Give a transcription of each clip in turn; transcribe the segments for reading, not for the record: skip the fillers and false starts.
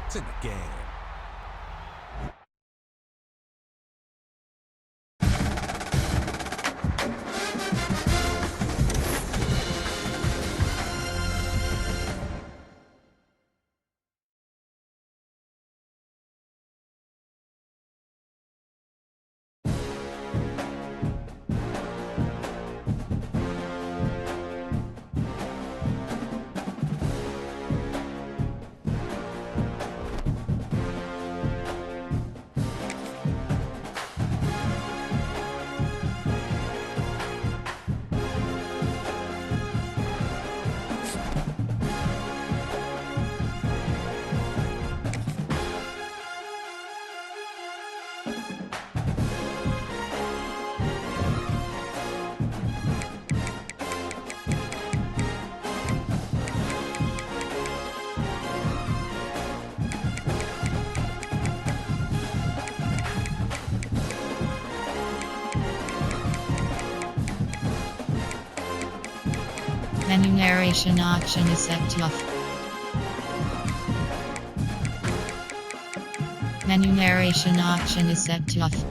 It's in the game. Menu narration option is set to off. Menu narration option is set to off.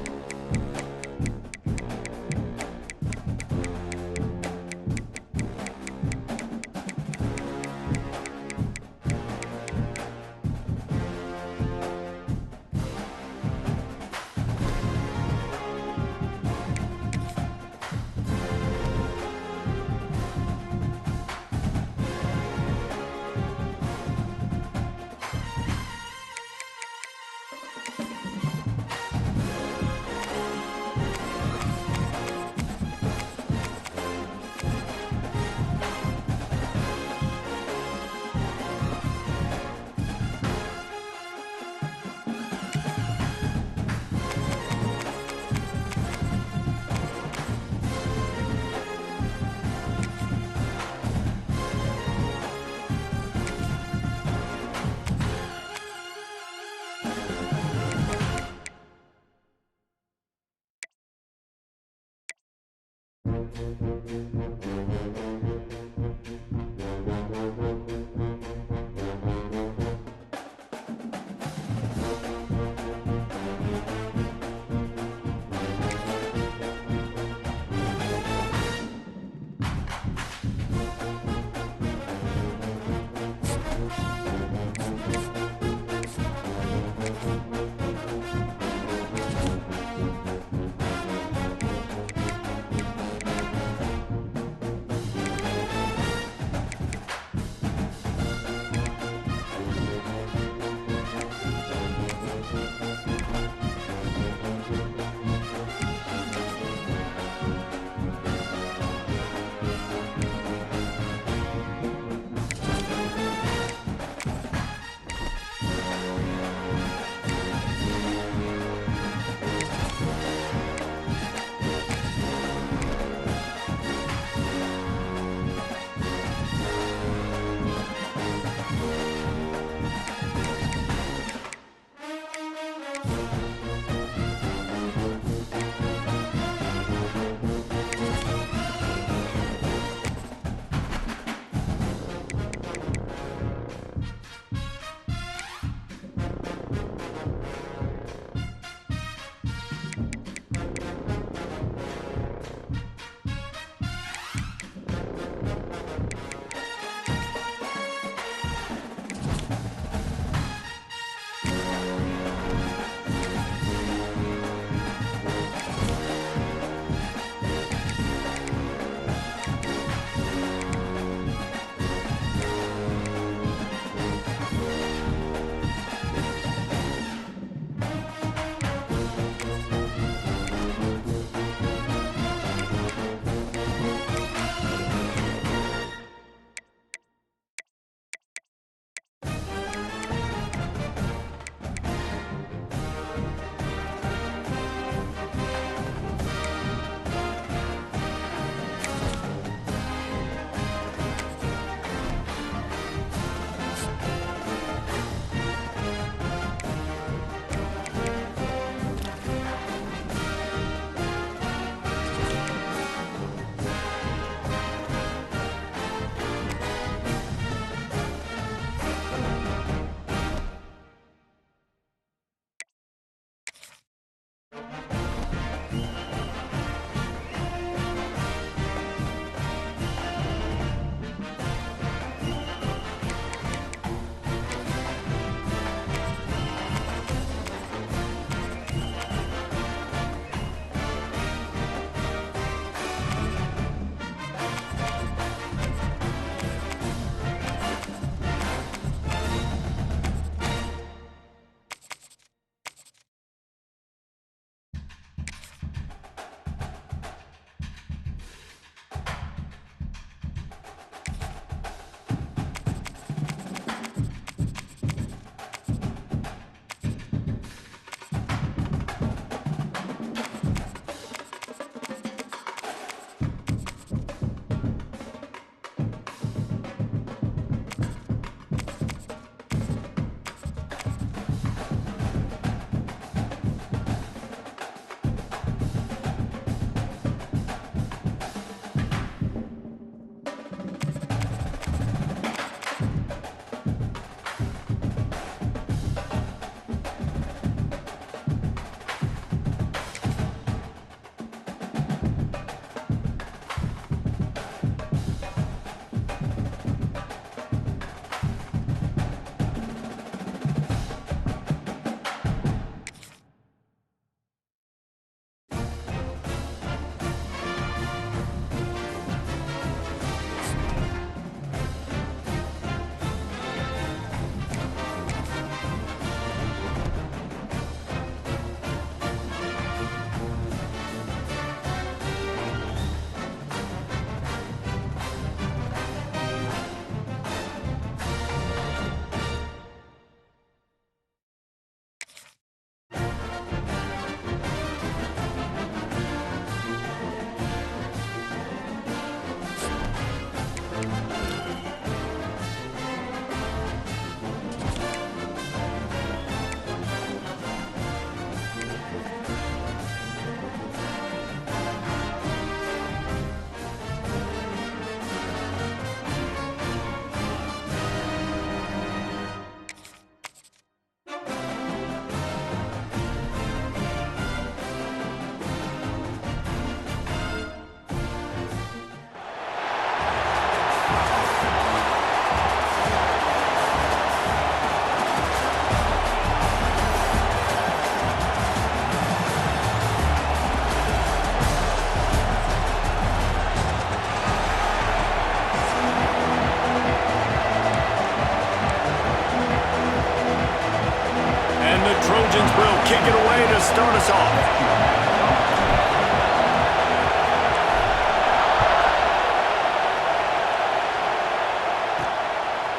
kick it away to start us off.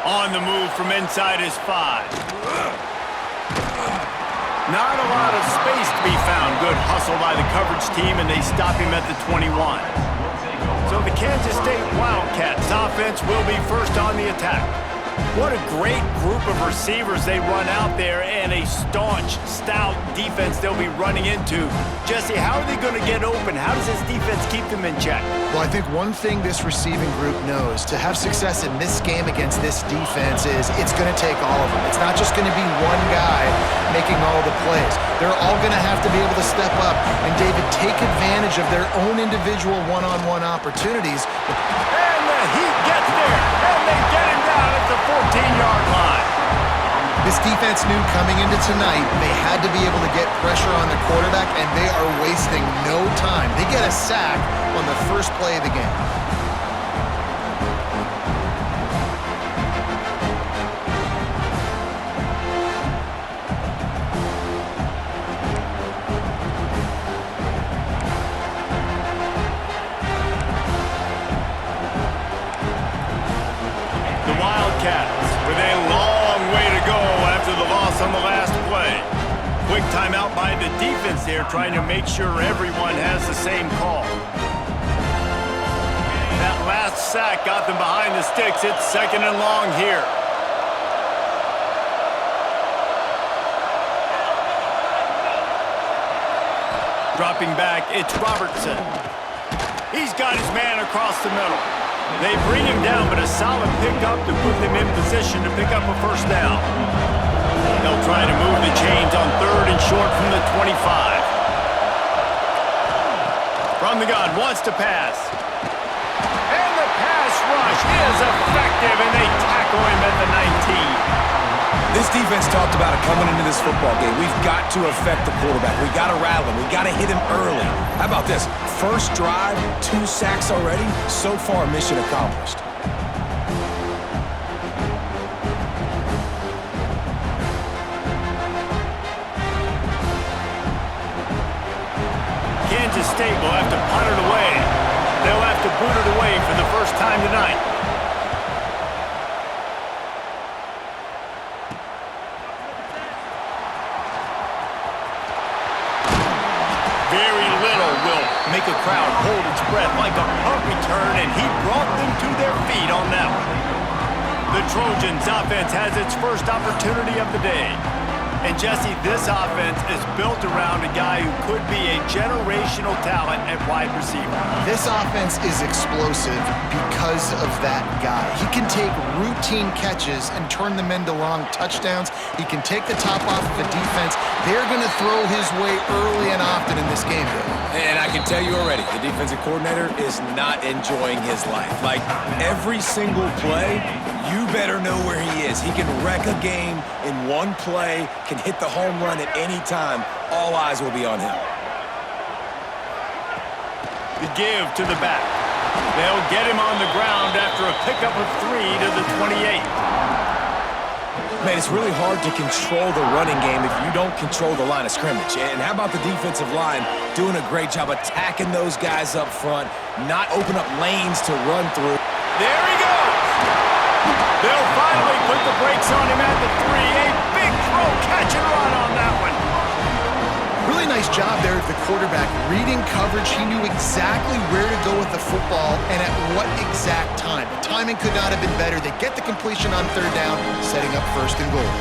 On the move from inside his 5. Not a lot of space to be found. Good hustle by the coverage team, and they stop him at the 21. So the Kansas State Wildcats offense will be first on the attack. What a great group of receivers they run out there, and a staunch, stout defense they'll be running into. Jesse, how are they going to get open? How does this defense keep them in check? Well, I think one thing this receiving group knows to have success in this game against this defense is it's going to take all of them. It's not just going to be one guy making all the plays. They're all going to have to be able to step up and, David, take advantage of their own individual one-on-one opportunities. And the Heat gets there, and they get him down at the 14-yard line. This defense knew coming into tonight they had to be able to get pressure on the quarterback, and they are wasting no time. They get a sack on the first play of the game. The Wildcats with a long way to go after the loss on the last play. Quick timeout by the defense here, trying to make sure everyone has the same call. That last sack got them behind the sticks. It's 2nd and long here. Dropping back, it's Robertson. He's got his man across the middle. They bring him down, but a solid pickup to put them in position to pick up a first down. They'll try to move the chains on 3rd and short from the 25. From the gun, wants to pass. And the pass rush is effective, and they tackle him at the 19. This defense talked about it coming into this football game. We've got to affect the quarterback. We've got to rattle him. We've got to hit him early. How about this? First drive, 2 sacks already. So far, mission accomplished. Kansas State will have to punt it away. They'll have to boot it away for the first time tonight. Very little will make a crowd hold its breath like a punt return, and he brought them to their feet on that one. The Trojans offense has its first opportunity of the day. And Jesse, this offense is built around a guy who could be a generational talent at wide receiver. This offense is explosive because of that guy. He can take routine catches and turn them into long touchdowns. He can take the top off of a defense. They're going to throw his way early and often in this game, Bill. And I can tell you already, the defensive coordinator is not enjoying his life. Like, every single play, you better know where he is. He can wreck a game in one play, can hit the home run at any time. All eyes will be on him. The give to the back. They'll get him on the ground after a pickup of 3 to the 28. Man, it's really hard to control the running game if you don't control the line of scrimmage. And how about the defensive line doing a great job attacking those guys up front, not open up lanes to run through. There he goes! They'll finally put the brakes on him at the 3. A big throw, catch and run on that one. Really nice job there of the quarterback. Reading coverage, he knew exactly where to go with the football and at what exact time. The timing could not have been better. They get the completion on 3rd down, setting up 1st and goal.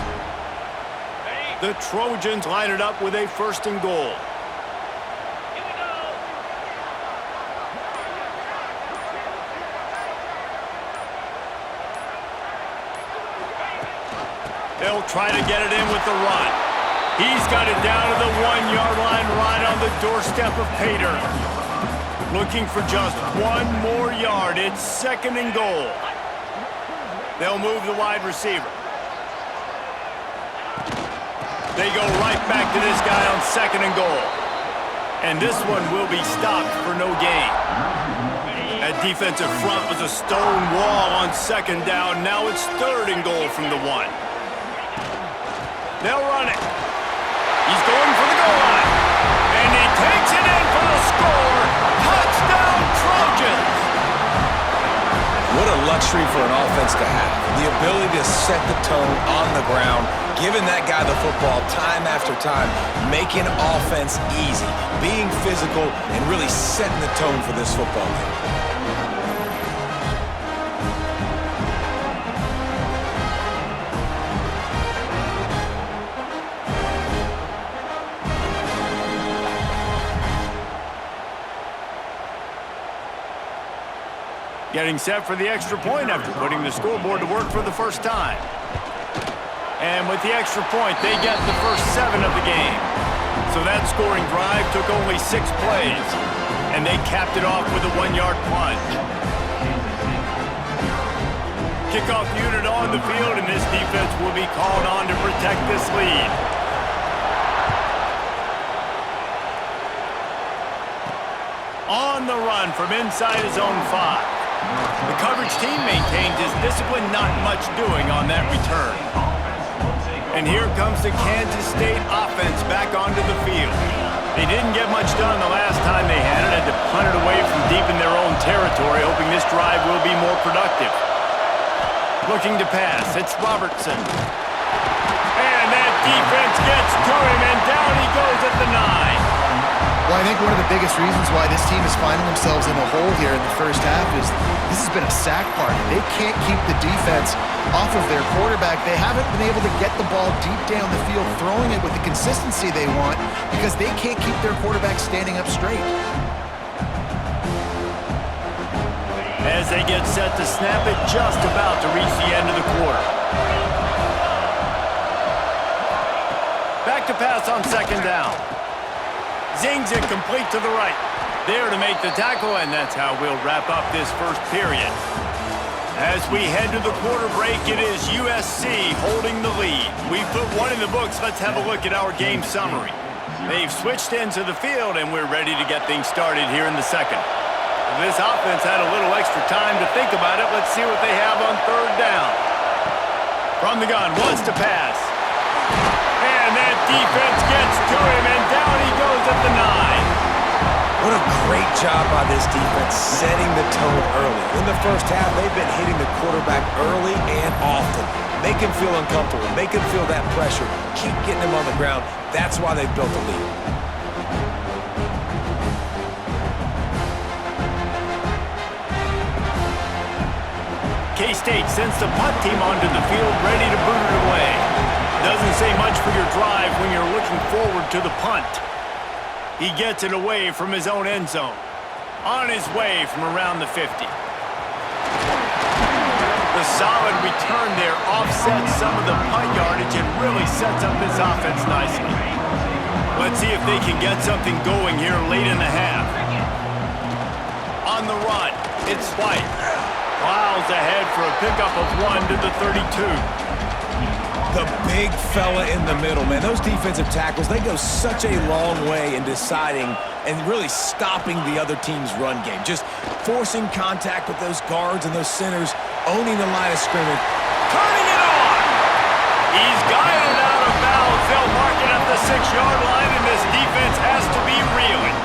The Trojans line it up with a 1st and goal. They'll try to get it in with the run. He's got it down to the 1-yard line right on the doorstep of Pater. Looking for just 1 more yard. It's 2nd and goal. They'll move the wide receiver. They go right back to this guy on 2nd and goal. And this one will be stopped for no gain. That defensive front was a stone wall on 2nd down. Now it's 3rd and goal from the 1. They'll run it. He's going for luxury for an offense to have. The ability to set the tone on the ground, giving that guy the football time after time, making offense easy, being physical, and really setting the tone for this football game. Getting set for the extra point after putting the scoreboard to work for the first time. And with the extra point, they get the first 7 of the game. So that scoring drive took only 6 plays, and they capped it off with a 1-yard plunge. Kickoff unit on the field, and this defense will be called on to protect this lead. On the run from inside his own 5. The coverage team maintains his discipline, not much doing on that return. And here comes the Kansas State offense back onto the field. They didn't get much done the last time they had to punt it away from deep in their own territory, hoping this drive will be more productive. Looking to pass, it's Robertson. And that defense gets to him, and down he goes at the 9. Well, I think one of the biggest reasons why this team is finding themselves in a hole here in the first half is this has been a sack party. They can't keep the defense off of their quarterback. They haven't been able to get the ball deep down the field, throwing it with the consistency they want because they can't keep their quarterback standing up straight. As they get set to snap it, just about to reach the end of the quarter. Back to pass on 2nd down. Zings it complete to the right. There to make the tackle, and that's how we'll wrap up this first period. As we head to the quarter break, it is USC holding the lead. We've put 1 in the books. Let's have a look at our game summary. They've switched into the field, and we're ready to get things started here in the second. This offense had a little extra time to think about it. Let's see what they have on 3rd down. From the gun, wants to pass. And that defense gets to him, and down he goes at the 9. What a great job by this defense setting the tone early. In the first half, they've been hitting the quarterback early and often. Make him feel uncomfortable. Make him feel that pressure. Keep getting him on the ground. That's why they've built the lead. K-State sends the punt team onto the field, ready to boot it away. Doesn't say much for your drive when you're looking forward to the punt. He gets it away from his own end zone. On his way from around the 50. The solid return there offsets some of the punt yardage and really sets up this offense nicely. Let's see if they can get something going here late in the half. On the run, it's White. Plows ahead for a pickup of 1 to the 32. The big fella in the middle, man. Those defensive tackles, they go such a long way in deciding and really stopping the other team's run game. Just forcing contact with those guards and those centers, owning the line of scrimmage. Turning it on! He's got it out of bounds. They'll mark it at the 6-yard line, and this defense has to be reeling.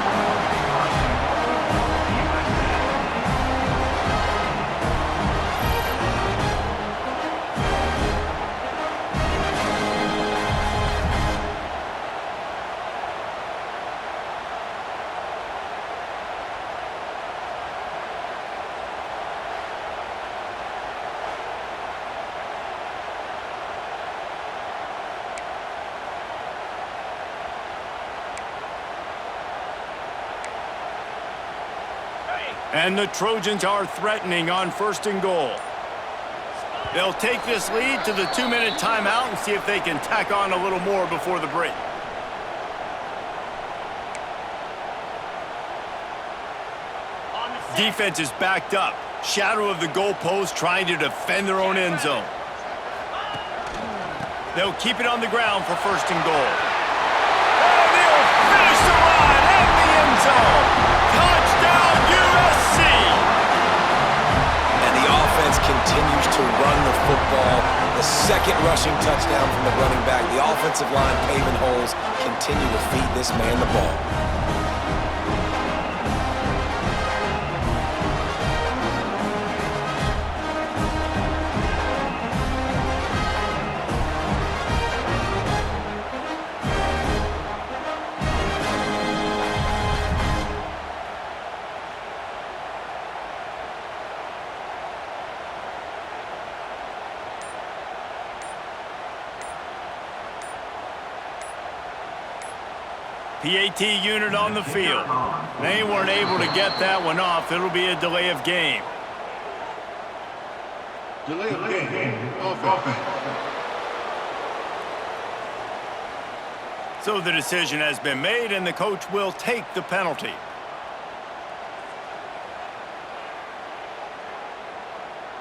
And the Trojans are threatening on 1st and goal. They'll take this lead to the 2-minute timeout and see if they can tack on a little more before the break. Defense is backed up. Shadow of the goalpost trying to defend their own end zone. They'll keep it on the ground for 1st and goal. And they'll finish the run in the end zone. Touchdown, USC! And the offense continues to run the football. The 2nd rushing touchdown from the running back. The offensive line paving holes. Continue to feed this man the ball. PAT unit on the field. They weren't able to get that one off. It'll be a delay of game. Delay of game. Offense. So the decision has been made, and the coach will take the penalty.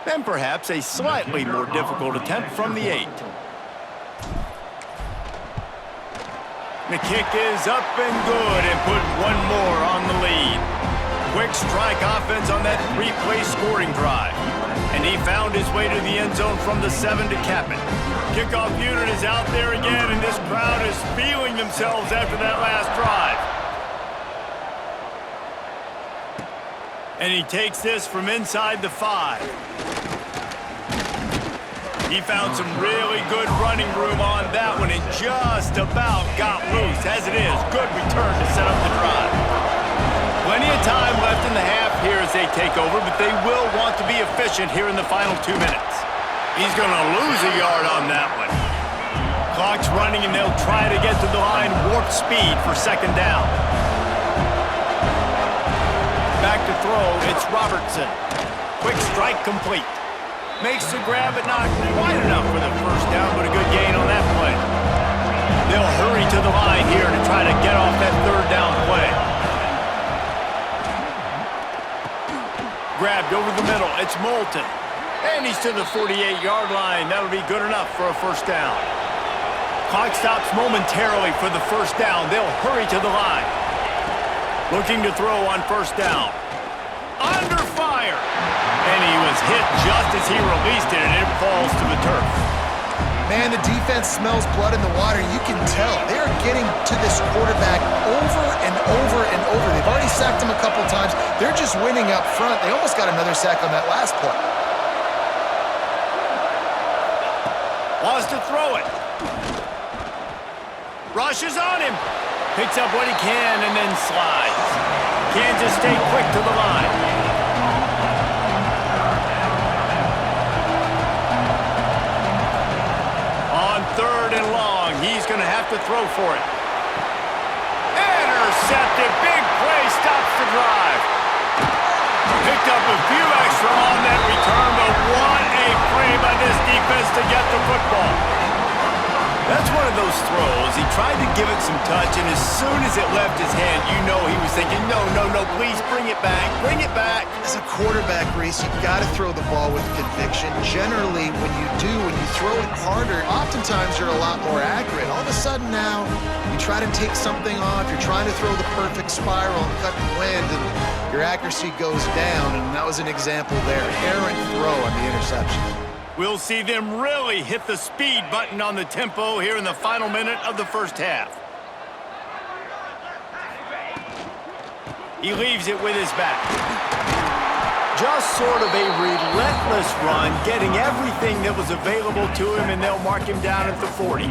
Then perhaps a slightly more difficult attempt from the 8. The kick is up and good and put one more on the lead. Quick strike offense on that 3-play scoring drive. And he found his way to the end zone from the 7 to cap it. Kickoff unit is out there again, and this crowd is feeling themselves after that last drive. And he takes this from inside the 5. He found some really good running room on that one and just about got loose. As it is, good return to set up the drive. Plenty of time left in the half here as they take over, but they will want to be efficient here in the final 2 minutes. He's going to lose a yard on that one. Clock's running, and they'll try to get to the line warp speed for second down. Back to throw, it's Robertson. Quick strike complete. Makes the grab, but not quite enough for the first down, but a good gain on that play. They'll hurry to the line here to try to get off that third down play. Grabbed over the middle, it's Moulton. And he's to the 48-yard line. That'll be good enough for a first down. Clock stops momentarily for the first down. They'll hurry to the line. Looking to throw on first down. Under fire. And he was hit just as he released it, and it falls to the turf. Man, the defense smells blood in the water. You can tell. They're getting to this quarterback over and over and over. They've already sacked him a couple times. They're just winning up front. They almost got another sack on that last play. Wants to throw it. Rushes on him. Picks up what he can and then slides. Kansas State quick to the line. Third and long. He's going to have to throw for it. Intercepted. Big play. Stops the drive. Picked up a few extra on that return, but what a play by this defense to get the football. That's one of those throws. He tried to give it some touch, and as soon as it left his hand, you know he was thinking, no, please bring it back. Bring it back. As a quarterback, Reese, you've got to throw the ball with conviction. Generally, when you throw it harder, oftentimes you're a lot more accurate. All of a sudden now, you try to take something off, you're trying to throw the perfect spiral and cut the wind, and your accuracy goes down, and that was an example there. Errant throw on the interception. We'll see them really hit the speed button on the tempo here in the final minute of the first half. He leaves it with his back. Just sort of a relentless run, getting everything that was available to him, and they'll mark him down at the 40.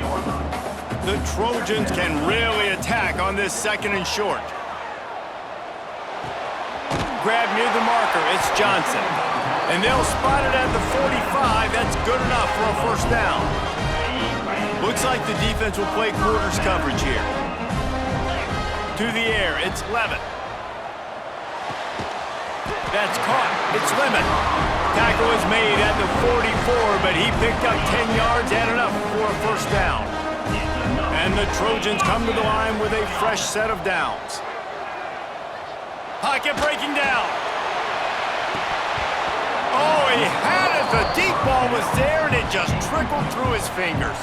The Trojans can really attack on this second and short. Grab near the marker, it's Johnson. And they'll spot it at the 45. That's good enough for a first down. Looks like the defense will play quarters coverage here. To the air, it's Levitt. That's caught. It's Lemon. Tackle is made at the 44, but he picked up 10 yards and enough for a first down. And the Trojans come to the line with a fresh set of downs. Pocket breaking down. Oh, he had it. The deep ball was there, and it just trickled through his fingers.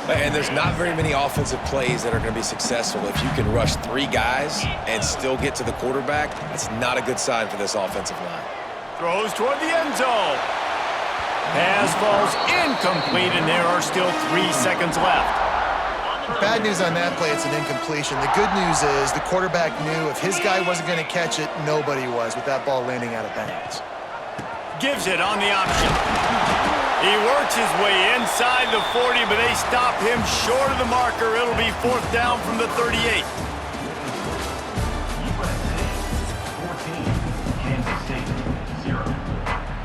And there's not very many offensive plays that are going to be successful if you can rush 3 guys and still get to the quarterback. That's not a good sign for this offensive line. Throws toward the end zone. Pass falls incomplete, and there are still 3 seconds left. Bad news on that play, it's an incompletion. The good news is the quarterback knew if his guy wasn't going to catch it, nobody was with that ball landing out of bounds. Gives it on the option. He works his way inside the 40, but they stop him short of the marker. It'll be fourth down from the 38.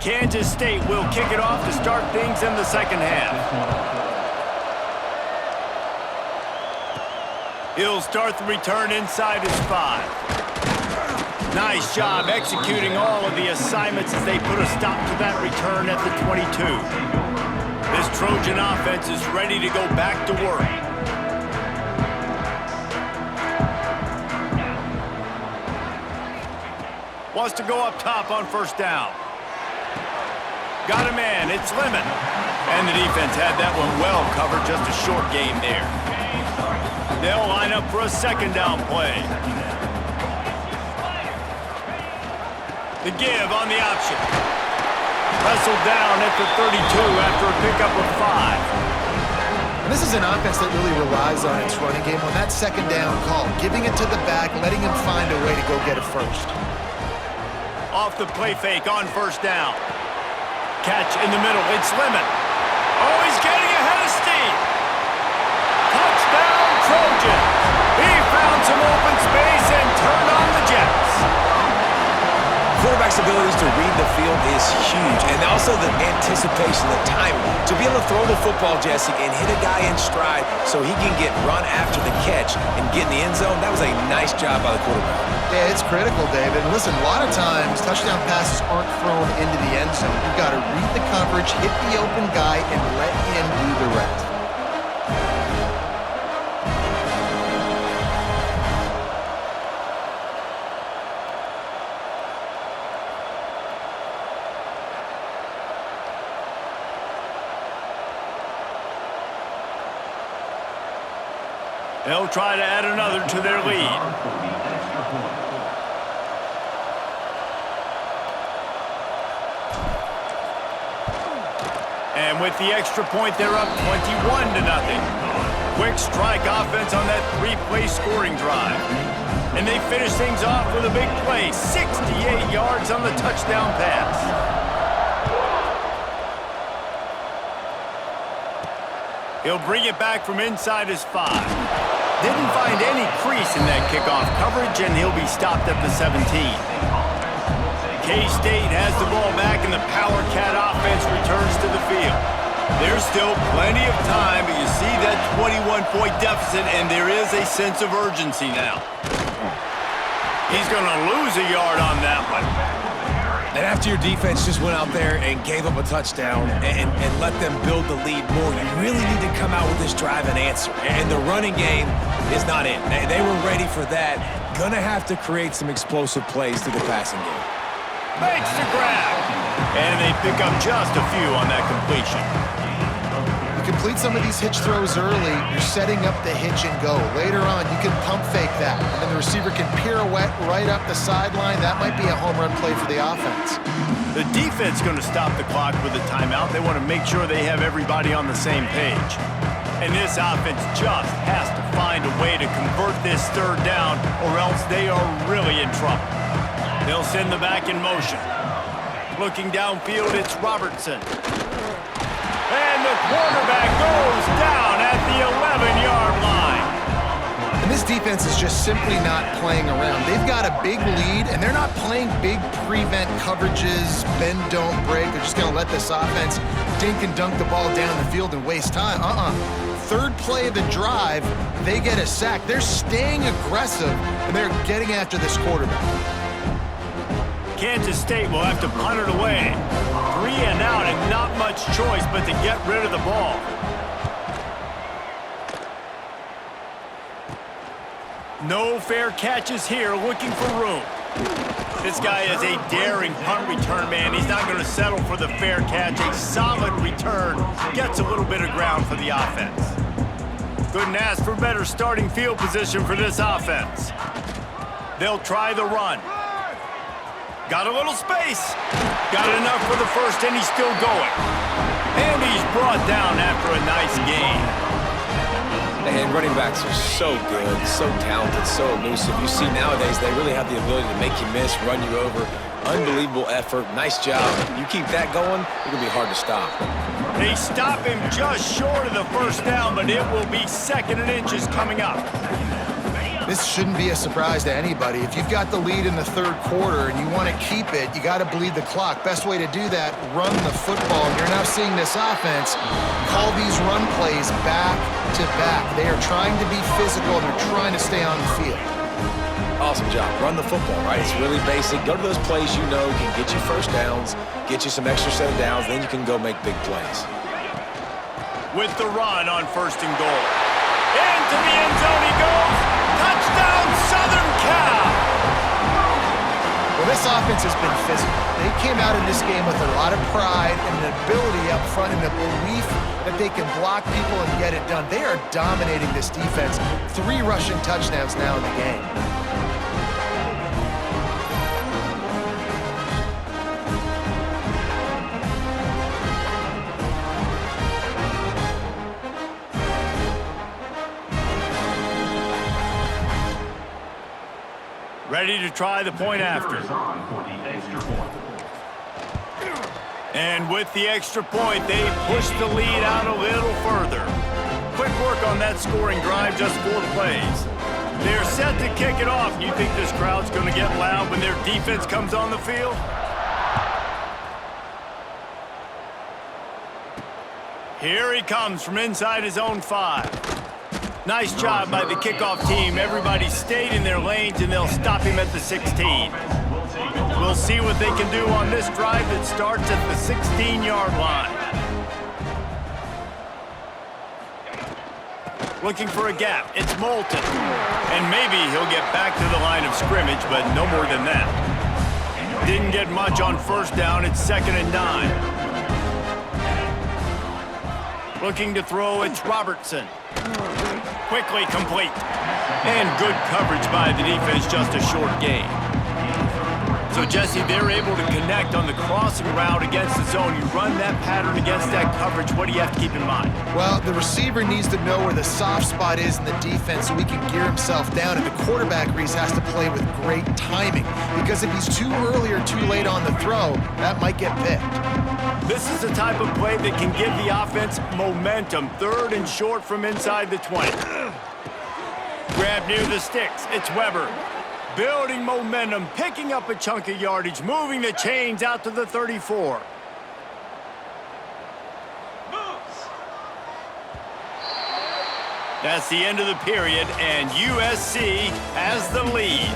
Kansas State will kick it off to start things in the second half. He'll start the return inside his 5. Nice job executing all of the assignments as they put a stop to that return at the 22. This Trojan offense is ready to go back to work. Wants to go up top on first down. Got a man, it's Lemon. And the defense had that one well covered, just a short game there. They'll line up for a second down play. The give on the option. Wrestled down at the 32 after a pickup of 5. And this is an offense that really relies on its running game on that second down call, giving it to the back, letting him find a way to go get a first. Off the play fake on first down. Catch in the middle, it's Lemon. Oh, he's getting ahead of steam. Touchdown, Trojans. He found some open space and turned on the Jets. Quarterback's abilities to read the field is huge, and also the anticipation, the timing. To be able to throw the football, Jesse, and hit a guy in stride so he can get run after the catch and get in the end zone, that was a nice job by the quarterback. Yeah, it's critical, David. And listen, a lot of times touchdown passes aren't thrown into the end zone. You've got to read the coverage, hit the open guy, and let him do the rest. They'll try to add another to their lead. And with the extra point, they're up 21-0. Quick strike offense on that 3-play scoring drive. And they finish things off with a big play, 68 yards on the touchdown pass. He'll bring it back from inside his 5. Didn't find any crease in that kickoff coverage, and he'll be stopped at the 17. K-State has the ball back, and the Power Cat offense returns to the field. There's still plenty of time, but you see that 21-point deficit, and there is a sense of urgency now. He's going to lose a yard on that one. And after your defense just went out there and gave up a touchdown and let them build the lead more, you really need to come out with this drive and answer. And the running game is not in. They were ready for that. Gonna have to create some explosive plays through the passing game. Makes the grab. And they pick up just a few on that completion. You complete some of these hitch throws early, you're setting up the hitch and go. Later on, you can pump fake that, and then the receiver can pirouette right up the sideline. That might be a home run play for the offense. The defense going to stop the clock with a timeout. They want to make sure they have everybody on the same page. And this offense just has to find a way to convert this third down, or else they are really in trouble. They'll send the back in motion. Looking downfield, it's Robertson. And the quarterback goes down at the 11-yard line. And this defense is just simply not playing around. They've got a big lead, and they're not playing big prevent coverages, bend, don't break. They're just going to let this offense dink and dunk the ball down the field and waste time. Third play of the drive, they get a sack. They're staying aggressive, and they're getting after this quarterback. Kansas State will have to punt it away. 3 and out, and not much choice but to get rid of the ball. No fair catches here, looking for room. This guy is a daring punt return man. He's not going to settle for the fair catch. A solid return gets a little bit of ground for the offense. Couldn't ask for better starting field position for this offense. They'll try the run. Got a little space. Got enough for the first, and he's still going. And he's brought down after a nice gain. And running backs are so good, so talented, so elusive. You see nowadays they really have the ability to make you miss, run you over. Unbelievable effort. Nice job. You keep that going, it's going to be hard to stop. They stop him just short of the first down, but it will be 2nd and inches coming up. This shouldn't be a surprise to anybody. If you've got the lead in the third quarter and you want to keep it, you got to bleed the clock. Best way to do that, run the football. And you're now seeing this offense call these run plays back to back. They are trying to be physical and they're trying to stay on the field. Awesome job. Run the football, right? It's really basic. Go to those plays you know can get you first downs, get you some extra set of downs, then you can go make big plays. With the run on 1st and goal. Into the end zone he goes. Touchdown, Southern Cal! Well, this offense has been physical. They came out in this game with a lot of pride and an ability up front and a belief that they can block people and get it done. They are dominating this defense. 3 rushing touchdowns now in the game. Ready to try the point after. And with the extra point, they push the lead out a little further. Quick work on that scoring drive, just 4 plays. They're set to kick it off. You think this crowd's going to get loud when their defense comes on the field? Here he comes from inside his own 5. Nice job by the kickoff team. Everybody stayed in their lanes, and they'll stop him at the 16. We'll see what they can do on this drive that starts at the 16-yard line. Looking for a gap. It's Moulton. And maybe he'll get back to the line of scrimmage, but no more than that. Didn't get much on 1st down. It's 2nd and 9. Looking to throw, it's Robertson. Quickly complete. And good coverage by the defense, just a short gain. So, Jesse, they're able to connect on the crossing route against the zone. You run that pattern against that coverage. What do you have to keep in mind? Well, the receiver needs to know where the soft spot is in the defense so he can gear himself down. And the quarterback, Reese, has to play with great timing. Because if he's too early or too late on the throw, that might get picked. This is the type of play that can give the offense momentum. 3rd and short from inside the 20. Grab near the sticks. It's Weber. Building momentum, picking up a chunk of yardage, moving the chains out to the 34. That's the end of the period, and USC has the lead.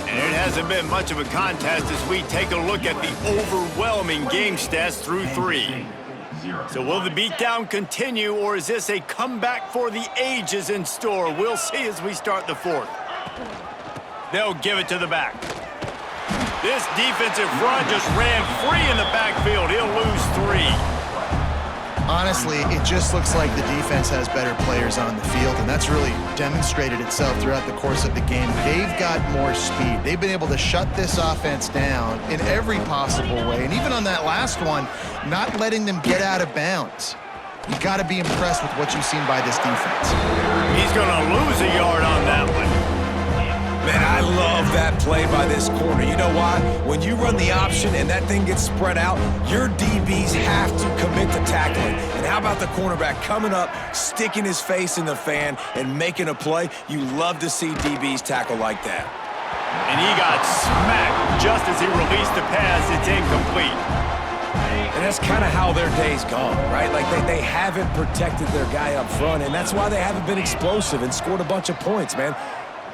And it hasn't been much of a contest as we take a look at the overwhelming game stats through 3. So will the beatdown continue, or is this a comeback for the ages in store? We'll see as we start the 4th. They'll give it to the back. This defensive front just ran free in the backfield. He'll lose 3. Honestly, it just looks like the defense has better players on the field, and that's really demonstrated itself throughout the course of the game. They've got more speed. They've been able to shut this offense down in every possible way, and even on that last one, not letting them get out of bounds. You've got to be impressed with what you've seen by this defense. He's going to lose a yard on that one. Man, I love that play by this corner. You know why? When you run the option and that thing gets spread out, your DBs have to commit to tackling. And how about the cornerback coming up, sticking his face in the fan, and making a play? You love to see DBs tackle like that. And he got smacked just as he released the pass. It's incomplete. And that's kind of how their day's gone, right? Like they haven't protected their guy up front, and that's why they haven't been explosive and scored a bunch of points, man.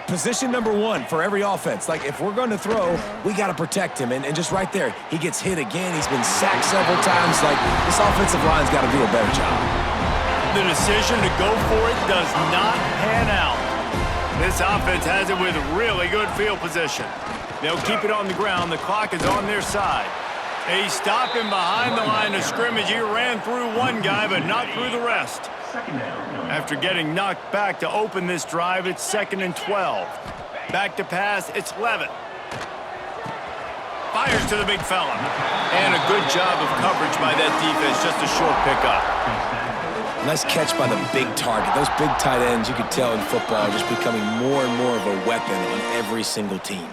Position number 1 for every offense. Like, if we're going to throw, we got to protect him. And just right there, he gets hit again. He's been sacked several times. Like, this offensive line's got to do a better job. The decision to go for it does not pan out. This offense has it with really good field position. They'll keep it on the ground. The clock is on their side. They stop him behind the line of scrimmage. He ran through one guy, but not through the rest. After getting knocked back to open this drive, it's 2nd and 12. Back to pass, it's Levitt. Fires to the big fella. And a good job of coverage by that defense, just a short pickup. Nice catch by the big target. Those big tight ends, you could tell in football, are just becoming more and more of a weapon on every single team.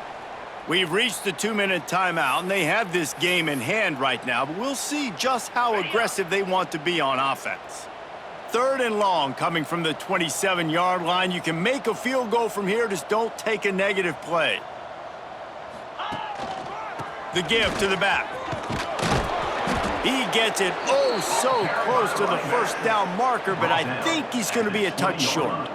We've reached the 2-minute timeout, and they have this game in hand right now, but we'll see just how aggressive they want to be on offense. 3rd and long coming from the 27-yard line. You can make a field goal from here, just don't take a negative play. The give to the back. He gets it oh so close to the first down marker, but I think he's going to be a touch short.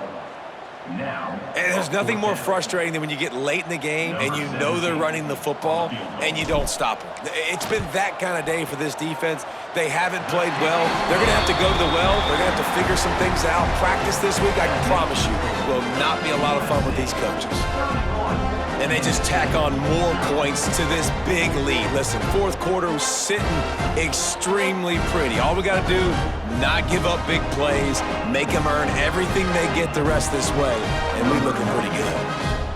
And there's nothing more frustrating than when you get late in the game and you know they're running the football and you don't stop them. It's been that kind of day for this defense. They haven't played well. They're going to have to go to the well. They're going to have to figure some things out. Practice this week, I can promise you, will not be a lot of fun with these coaches. And they just tack on more points to this big lead. Listen, 4th quarter was sitting extremely pretty. All we got to do, not give up big plays, make them earn everything they get the rest this way, and we're looking pretty good.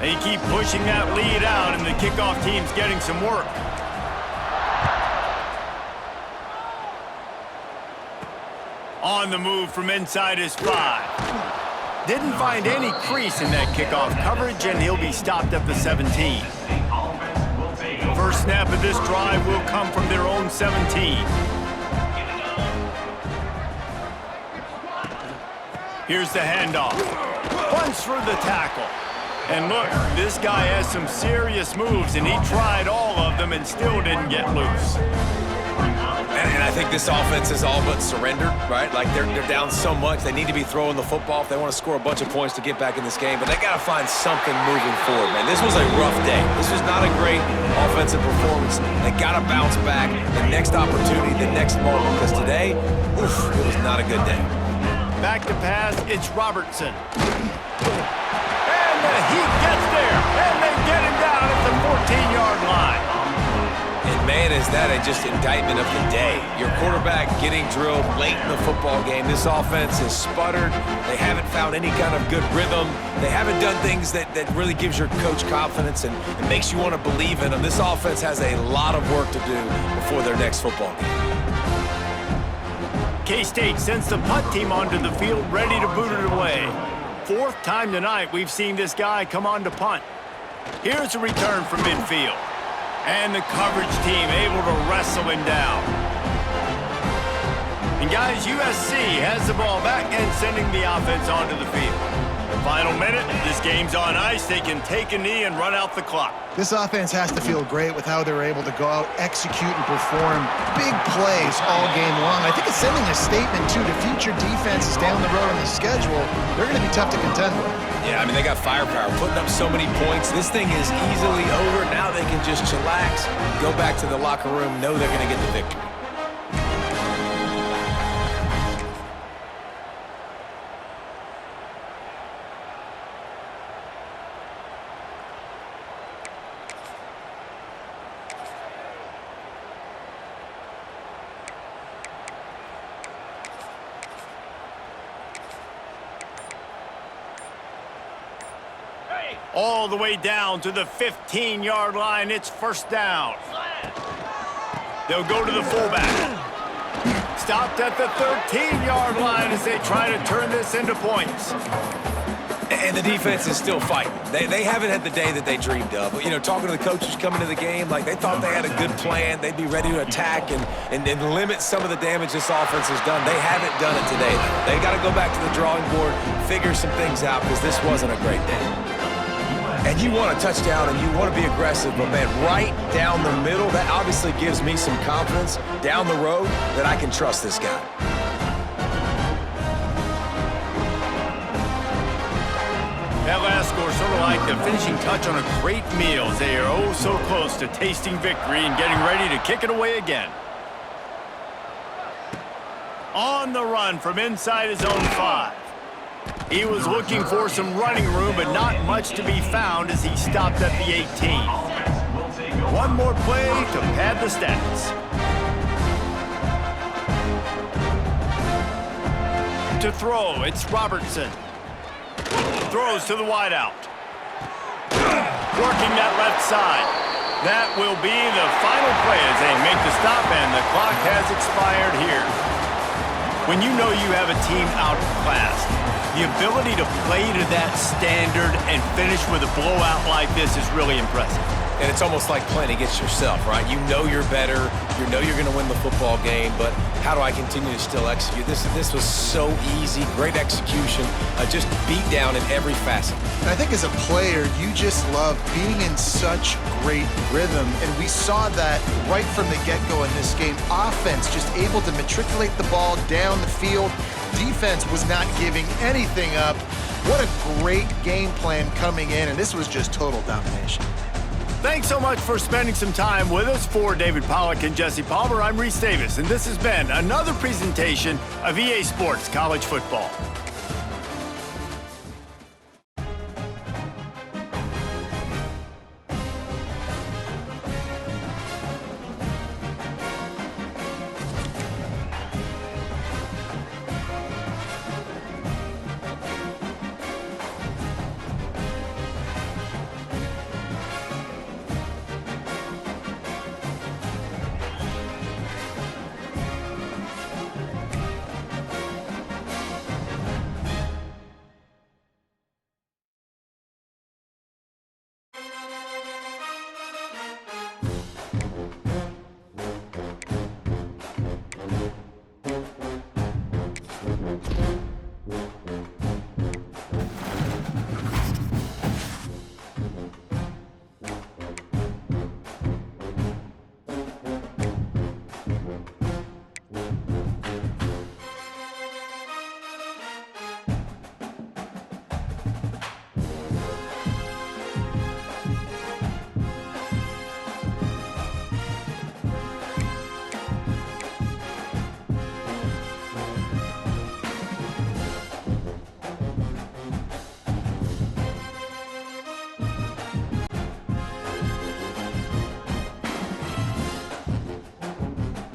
They keep pushing that lead out, and the kickoff team's getting some work. On the move from inside his 5. Didn't find any crease in that kickoff coverage, and he'll be stopped at the 17. First snap of this drive will come from their own 17. Here's the handoff. Punts for the tackle. And look, this guy has some serious moves, and he tried all of them and still didn't get loose. And I think this offense is all but surrendered, right? Like they're down so much, they need to be throwing the football if they want to score a bunch of points to get back in this game. But they got to find something moving forward, man. This was a rough day. This was not a great offensive performance. They got to bounce back. The next opportunity, the next moment. Because today, oof, it was not a good day. Back to pass, it's Robertson. And he gets there, and they get him down at the 14-yard line. And man, is that just indictment of the day. Your quarterback getting drilled late in the football game. This offense has sputtered. They haven't found any kind of good rhythm. They haven't done things that really gives your coach confidence and makes you want to believe in them. This offense has a lot of work to do before their next football game. K-State sends the punt team onto the field, ready to boot it away. 4th time tonight we've seen this guy come on to punt. Here's a return from midfield. And the coverage team able to wrestle him down. And guys, USC has the ball back and sending the offense onto the field. Final minute, this game's on ice. They can take a knee and run out the clock. This offense has to feel great with how they're able to go out, execute, and perform big plays all game long. I think it's sending a statement, too, to future defenses down the road on the schedule. They're going to be tough to contend with. Yeah, I mean, they got firepower, putting up so many points. This thing is easily over. Now they can just chillax, go back to the locker room, know they're going to get the victory. All the way down to the 15-yard line. It's first down. They'll go to the fullback. Stopped at the 13-yard line as they try to turn this into points. And the defense is still fighting. They haven't had the day that they dreamed of. You know, talking to the coaches coming to the game, like they thought they had a good plan. They'd be ready to attack and limit some of the damage this offense has done. They haven't done it today. They got to go back to the drawing board, figure some things out because this wasn't a great day. And you want a touchdown and you want to be aggressive, but man, right down the middle, that obviously gives me some confidence down the road that I can trust this guy. That last score sort of like the finishing touch on a great meal. They are oh so close to tasting victory and getting ready to kick it away again. On the run from inside his own 5. He was looking for some running room, but not much to be found as he stopped at the 18. One more play to pad the stats. To throw, it's Robertson. Throws to the wideout. Working that left side. That will be the final play as they make the stop, and the clock has expired here. When you know you have a team outclassed, the ability to play to that standard and finish with a blowout like this is really impressive. And it's almost like playing against yourself, right? You know you're better. You know you're going to win the football game, but how do I continue to still execute? This was so easy, great execution, just beat down in every facet. And I think as a player, you just love being in such great rhythm, and we saw that right from the get-go in this game. Offense just able to matriculate the ball down the field. Defense was not giving anything up. What a great game plan coming in, and this was just total domination. Thanks so much for spending some time with us. For David Pollack and Jesse Palmer, I'm Reese Davis, and this has been another presentation of EA Sports College Football.